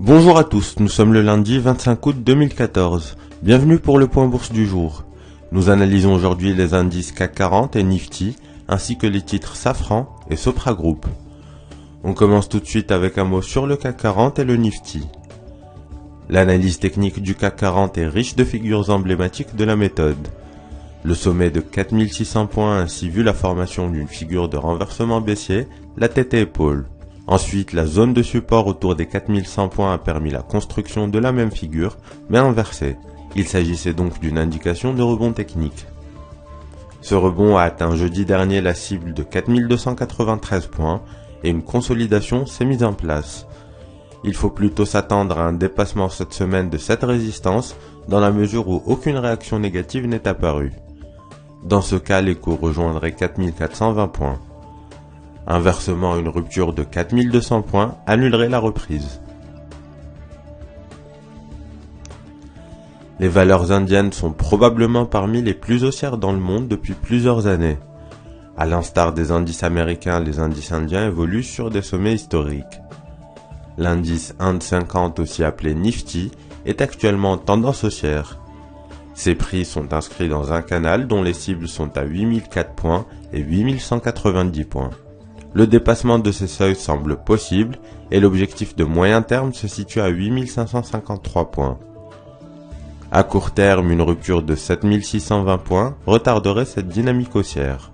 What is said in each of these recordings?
Bonjour à tous, nous sommes le lundi 25 août 2014. Bienvenue pour le point bourse du jour. Nous analysons aujourd'hui les indices CAC 40 et Nifty, ainsi que les titres Safran et Sopra Group. On commence tout de suite avec un mot sur le CAC 40 et le Nifty. L'analyse technique du CAC 40 est riche de figures emblématiques de la méthode. Le sommet de 4600 points a ainsi vu la formation d'une figure de renversement baissier, la tête et épaule. Ensuite, la zone de support autour des 4100 points a permis la construction de la même figure, mais inversée. Il s'agissait donc d'une indication de rebond technique. Ce rebond a atteint jeudi dernier la cible de 4293 points et une consolidation s'est mise en place. Il faut plutôt s'attendre à un dépassement cette semaine de cette résistance dans la mesure où aucune réaction négative n'est apparue. Dans ce cas, les cours rejoindraient 4420 points. Inversement, une rupture de 4200 points annulerait la reprise. Les valeurs indiennes sont probablement parmi les plus haussières dans le monde depuis plusieurs années. À l'instar des indices américains, les indices indiens évoluent sur des sommets historiques. L'indice Inde 50, aussi appelé Nifty, est actuellement en tendance haussière. Ses prix sont inscrits dans un canal dont les cibles sont à 8004 points et 8190 points. Le dépassement de ces seuils semble possible et l'objectif de moyen terme se situe à 8553 points. À court terme, une rupture de 7620 points retarderait cette dynamique haussière.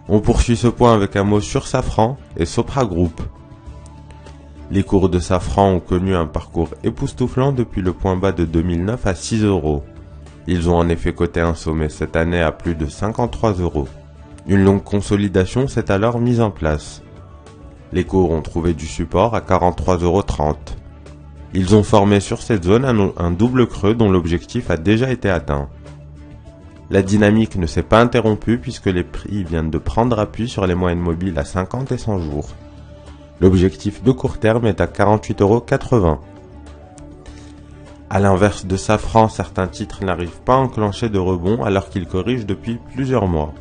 On poursuit ce point avec un mot sur Safran et Sopra Group. Les cours de Safran ont connu un parcours époustouflant depuis le point bas de 2009 à 6 €. Ils ont en effet coté un sommet cette année à plus de 53 €. Une longue consolidation s'est alors mise en place. Les cours ont trouvé du support à 43,30 €. Ils ont formé sur cette zone un double creux dont l'objectif a déjà été atteint. La dynamique ne s'est pas interrompue puisque les prix viennent de prendre appui sur les moyennes mobiles à 50 et 100 jours. L'objectif de court terme est à 48,80 €. À l'inverse de Safran, certains titres n'arrivent pas à enclencher de rebond alors qu'ils corrigent depuis plusieurs mois.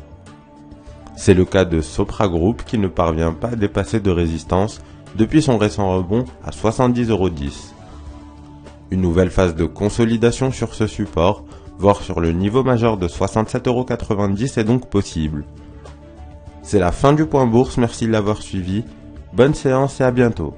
C'est le cas de Sopra Group qui ne parvient pas à dépasser de résistance depuis son récent rebond à 70,10 €. Une nouvelle phase de consolidation sur ce support, voire sur le niveau majeur de 67,90 € est donc possible. C'est la fin du point bourse, merci de l'avoir suivi. Bonne séance et à bientôt.